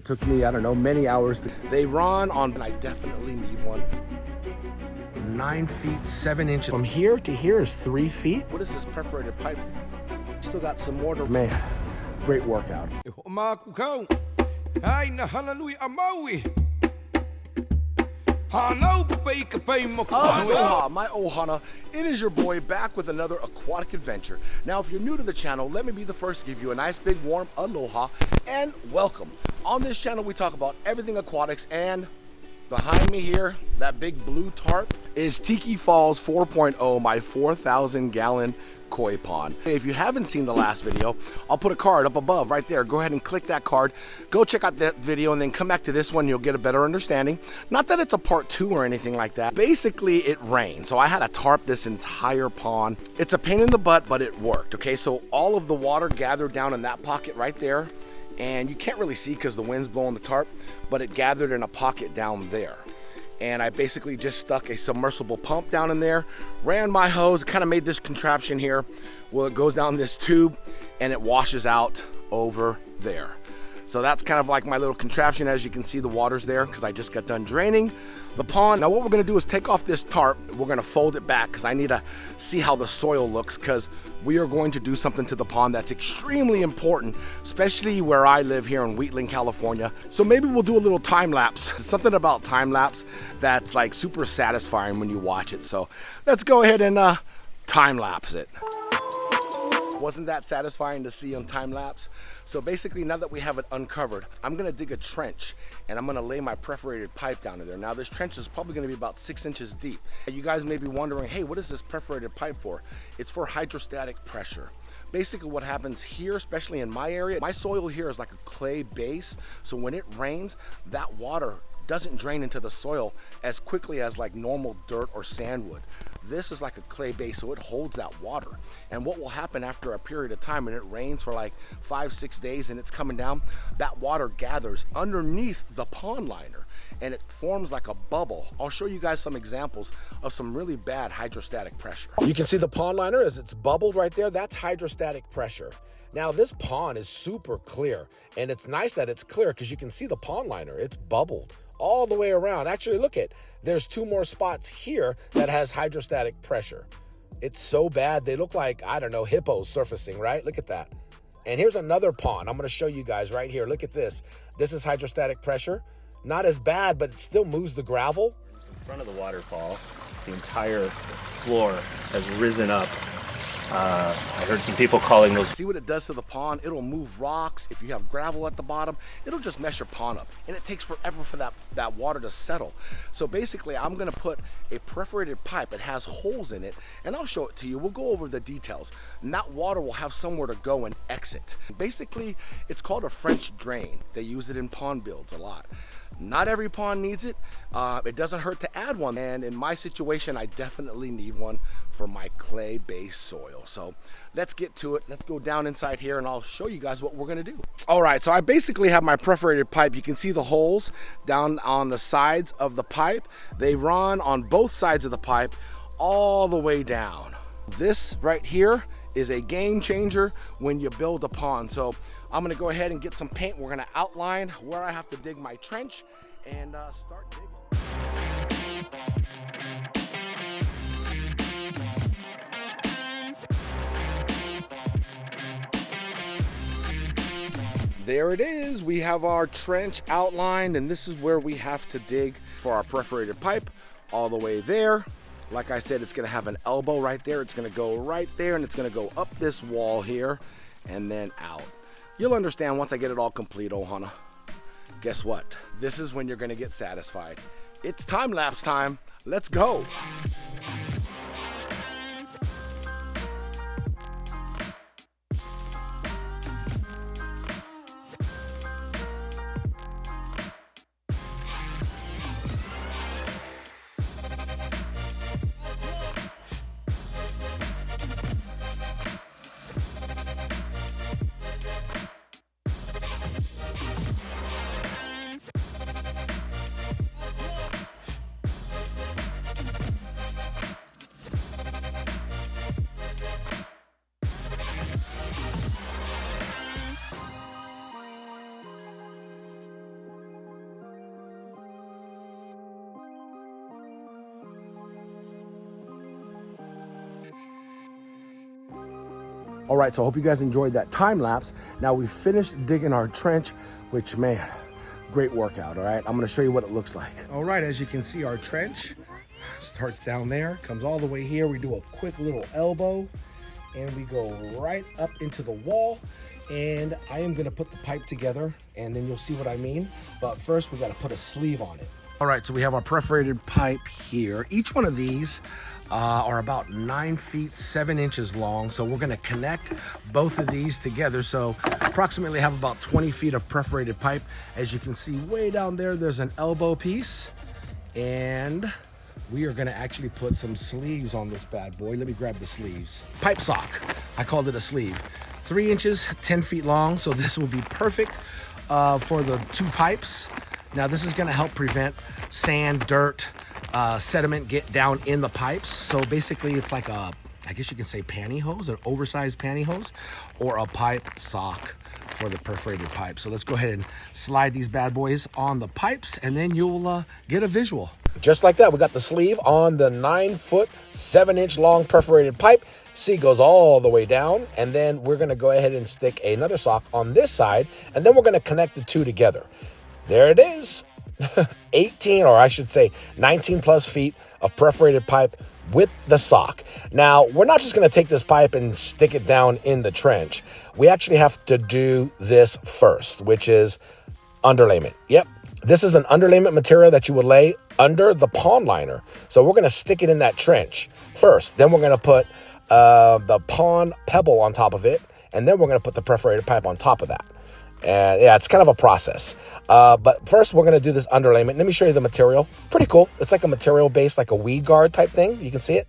It took me, I don't know, many hours. They run on, and I definitely need one. 9 feet 7 inches. From here to here is 3 feet. What is this perforated pipe? Still got some water. Man, great workout. Hoʻomalu, Hana Hui A Maui. Aloha, my ohana. It is your boy back with another aquatic adventure. Now, if you're new to the channel, let me be the first to give you a nice big warm aloha and welcome. On this channel, we talk about everything aquatics, and behind me here, that big blue tarp is Tiki Falls 4.0, my 4,000-gallon koi pond. If you haven't seen the last video, I'll put a card up above right there. Go ahead and click that card. Go check out that video and then come back to this one. You'll get a better understanding. Not that it's a part 2 or anything like that. Basically, it rained. So I had to tarp this entire pond. It's a pain in the butt, but it worked. Okay, so all of the water gathered down in that pocket right there. And you can't really see because the wind's blowing the tarp, but it gathered in a pocket down there. And I basically just stuck a submersible pump down in there, ran my hose, kind of made this contraption here. Well, it goes down this tube and it washes out over there. So that's kind of like my little contraption. As you can see, the water's there because I just got done draining the pond. Now what we're gonna do is take off this tarp. We're gonna fold it back because I need to see how the soil looks, because we are going to do something to the pond that's extremely important, especially where I live here in Wheatland, California. So maybe we'll do a little time lapse. Something about time lapse that's like super satisfying when you watch it. So let's go ahead and time lapse it. Wasn't that satisfying to see on time lapse? So basically, now that we have it uncovered, I'm gonna dig a trench and I'm gonna lay my perforated pipe down in there. Now this trench is probably gonna be about 6 inches deep. You guys may be wondering, hey, what is this perforated pipe for? It's for hydrostatic pressure. Basically what happens here, especially in my area, my soil here is like a clay base. So when it rains, that water doesn't drain into the soil as quickly as like normal dirt or sand would. This is like a clay base, so it holds that water. And what will happen after a period of time, when it rains for like 5-6 days and it's coming down, that water gathers underneath the pond liner and it forms like a bubble. I'll show you guys some examples of some really bad hydrostatic pressure. You can see the pond liner as it's bubbled right there. That's hydrostatic pressure. Now this pond is super clear, and it's nice that it's clear because you can see the pond liner. It's bubbled all the way around. Actually, look at, there's 2 more spots here that has hydrostatic pressure. It's so bad, they look like, I don't know, hippos surfacing, right? Look at that. And here's another pond. I'm gonna show you guys right here. Look at this. This is hydrostatic pressure. Not as bad, but it still moves the gravel. In front of the waterfall, the entire floor has risen up. I heard some people calling those. See what it does to the pond? It'll move rocks. If you have gravel at the bottom, it'll just mess your pond up. And it takes forever for that water to settle. So basically, I'm gonna put a perforated pipe. It has holes in it, and I'll show it to you. We'll go over the details. And that water will have somewhere to go and exit. Basically, it's called a French drain. They use it in pond builds a lot. Not every pond needs it. It doesn't hurt to add one. And in my situation, I definitely need one for my clay-based soil. So let's get to it. Let's go down inside here and I'll show you guys what we're gonna do. All right, so I basically have my perforated pipe. You can see the holes down on the sides of the pipe. They run on both sides of the pipe all the way down. This right here is a game changer when you build a pond. So I'm gonna go ahead and get some paint. We're gonna outline where I have to dig my trench and start digging. There it is. We have our trench outlined, and this is where we have to dig for our perforated pipe all the way there. Like I said, it's gonna have an elbow right there. It's gonna go right there, and it's gonna go up this wall here and then out. You'll understand once I get it all complete, Ohana. Guess what? This is when you're gonna get satisfied. It's time lapse time. Let's go. All right, so I hope you guys enjoyed that time lapse. Now we finished digging our trench, which, man, great workout, all right? I'm gonna show you what it looks like. All right, as you can see, our trench starts down there, comes all the way here. We do a quick little elbow, and we go right up into the wall. And I am gonna put the pipe together, and then you'll see what I mean. But first, we gotta put a sleeve on it. All right, so we have our perforated pipe here. Each one of these are about 9 feet, 7 inches long. So we're gonna connect both of these together. So approximately have about 20 feet of perforated pipe. As you can see way down there, there's an elbow piece. And we are gonna actually put some sleeves on this bad boy. Let me grab the sleeves. Pipe sock, I called it a sleeve. 3 inches, 10 feet long. So this will be perfect for the 2 pipes. Now this is gonna help prevent sand, dirt, sediment get down in the pipes. So basically it's like a, I guess you can say pantyhose, an oversized pantyhose, or a pipe sock for the perforated pipe. So let's go ahead and slide these bad boys on the pipes, and then you'll get a visual. Just like that, we got the sleeve on the 9 foot, 7 inch long perforated pipe. See, it goes all the way down, and then we're gonna go ahead and stick another sock on this side, and then we're gonna connect the 2 together. There it is. 18, or I should say 19 plus feet of perforated pipe with the sock. Now, we're not just going to take this pipe and stick it down in the trench. We actually have to do this first, which is underlayment. Yep. This is an underlayment material that you would lay under the pond liner. So we're going to stick it in that trench first. Then we're going to put the pond pebble on top of it. And then we're going to put the perforated pipe on top of that. And yeah, it's kind of a process. But first we're gonna do this underlayment. Let me show you the material. Pretty cool. It's like a material base, like a weed guard type thing. You can see it.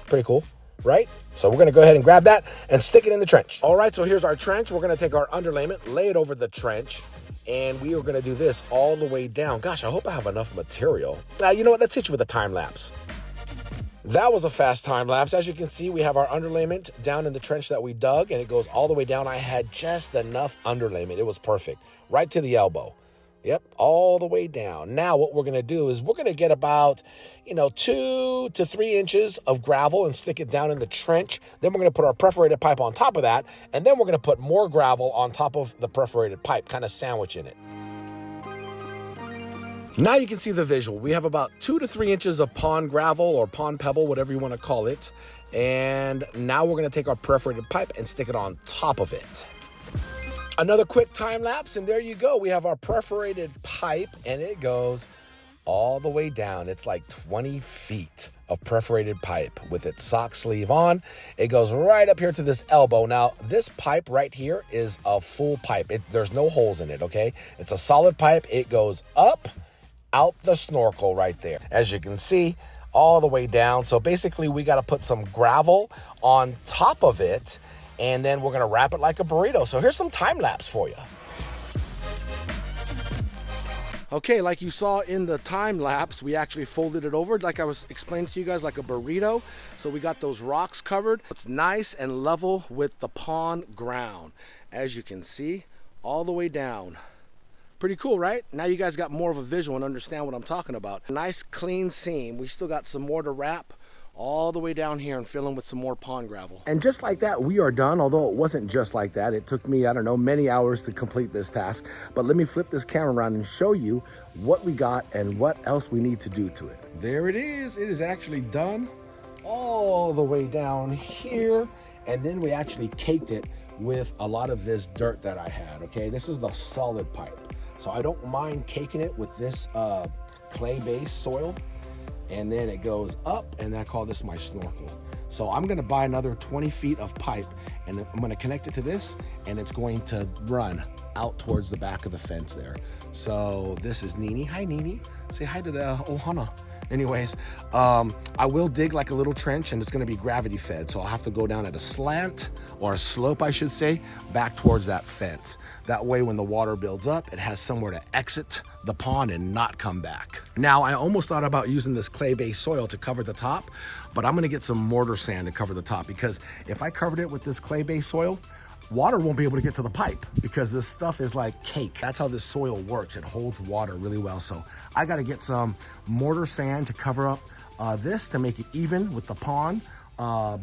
Pretty cool, right? So we're gonna go ahead and grab that and stick it in the trench. All right, so here's our trench. We're gonna take our underlayment, lay it over the trench, and we are gonna do this all the way down. Gosh, I hope I have enough material. Now, you know what? Let's hit you with a time lapse. That was a fast time lapse. As you can see, we have our underlayment down in the trench that we dug, and it goes all the way down. I had just enough underlayment. It was perfect. Right to the elbow. Yep, all the way down. Now what we're going to do is we're going to get about, 2 to 3 inches of gravel and stick it down in the trench. Then we're going to put our perforated pipe on top of that, and then we're going to put more gravel on top of the perforated pipe, kind of sandwiching it. Now you can see the visual. We have about 2 to 3 inches of pond gravel or pond pebble, whatever you want to call it. And now we're going to take our perforated pipe and stick it on top of it. Another quick time lapse, and there you go. We have our perforated pipe, and it goes all the way down. It's like 20 feet of perforated pipe with its sock sleeve on. It goes right up here to this elbow. Now, this pipe right here is a full pipe. There's no holes in it, okay? It's a solid pipe. It goes up out the snorkel right there, as you can see, all the way down. So basically we got to put some gravel on top of it, and then we're going to wrap it like a burrito. So here's some time lapse for you. Okay, like you saw in the time lapse, we actually folded it over, like I was explaining to you guys, like a burrito. So we got those rocks covered. It's nice and level with the pond ground, as you can see, all the way down. Pretty cool, right? Now you guys got more of a visual and understand what I'm talking about. Nice clean seam. We still got some more to wrap all the way down here and fill in with some more pond gravel. And just like that, we are done. Although it wasn't just like that. It took me, I don't know, many hours to complete this task. But let me flip this camera around and show you what we got and what else we need to do to it. There it is. It is actually done all the way down here. And then we actually caked it with a lot of this dirt that I had, okay? This is the solid pipe. So I don't mind caking it with this clay-based soil, and then it goes up, and I call this my snorkel. So I'm gonna buy another 20 feet of pipe, and I'm gonna connect it to this, and it's going to run out towards the back of the fence there. So this is Nini. Hi, Nini. Say hi to the Ohana. Anyways, I will dig like a little trench, and it's gonna be gravity fed. So I'll have to go down at a slant, or a slope, I should say, back towards that fence. That way, when the water builds up, it has somewhere to exit the pond and not come back. Now, I almost thought about using this clay-based soil to cover the top, but I'm gonna get some mortar sand to cover the top, because if I covered it with this clay-based soil, water won't be able to get to the pipe because this stuff is like cake. That's how this soil works. It holds water really well. So I got to get some mortar sand to cover up this to make it even with the pond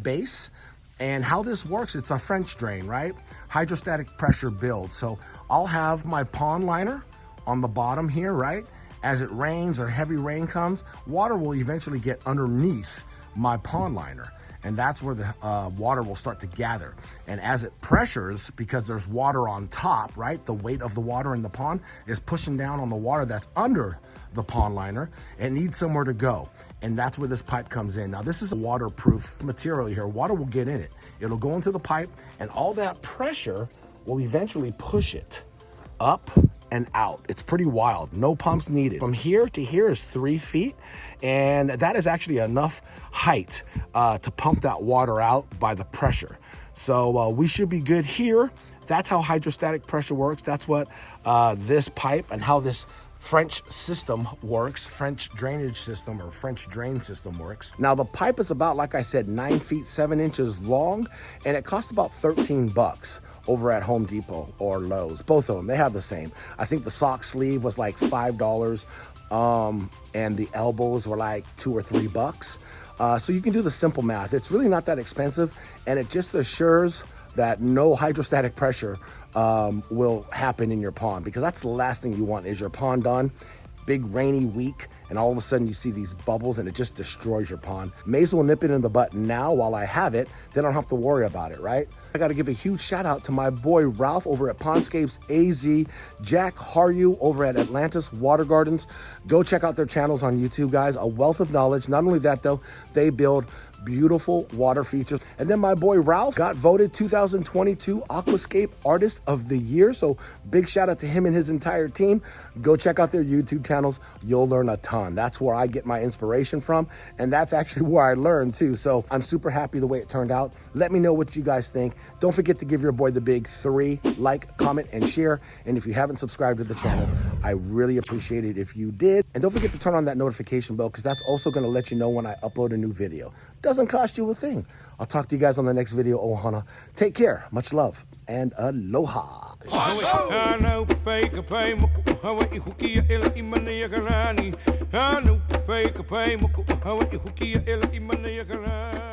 base. And how this works, it's a French drain, right? Hydrostatic pressure builds. So I'll have my pond liner on the bottom here, right? As it rains or heavy rain comes, water will eventually get underneath my pond liner. And that's where the water will start to gather. And as it pressures, because there's water on top, right? The weight of the water in the pond is pushing down on the water that's under the pond liner. It needs somewhere to go. And that's where this pipe comes in. Now, this is a waterproof material here. Water will get in it. It'll go into the pipe, and all that pressure will eventually push it up and out. It's pretty wild. No pumps needed. From here to here is 3 feet, and that is actually enough height to pump that water out by the pressure. So we should be good here. That's how hydrostatic pressure works. That's what this pipe and how this French system works, French drainage system or French drain system works. Now the pipe is about, like I said, 9 feet 7 inches long, and it costs about 13 bucks over at Home Depot or Lowe's. Both of them, they have the same. I think the sock sleeve was like $5, and the elbows were like $2 or $3. So you can do the simple math. It's really not that expensive, and it just assures that no hydrostatic pressure will happen in your pond, because that's the last thing you want is your pond done, big rainy week, and all of a sudden you see these bubbles and it just destroys your pond. May as well nip it in the butt now while I have it, then I don't have to worry about it, right? I gotta give a huge shout out to my boy Ralph over at Pondscapes AZ, Jack Haryu over at Atlantis Water Gardens. Go check out their channels on YouTube, guys. A wealth of knowledge. Not only that though, they build beautiful water features. And then my boy Ralph got voted 2022 Aquascape Artist of the Year. So big shout out to him and his entire team. Go check out their YouTube channels. You'll learn a ton. That's where I get my inspiration from. And that's actually where I learned too. So I'm super happy the way it turned out. Let me know what you guys think. Don't forget to give your boy the big 3, like, comment, and share. And if you haven't subscribed to the channel, I really appreciate it if you did. And don't forget to turn on that notification bell, because that's also going to let you know when I upload a new video. Doesn't cost you a thing. I'll talk to you guys on the next video, Ohana. Take care, much love, and aloha. Hana Hui A Maui.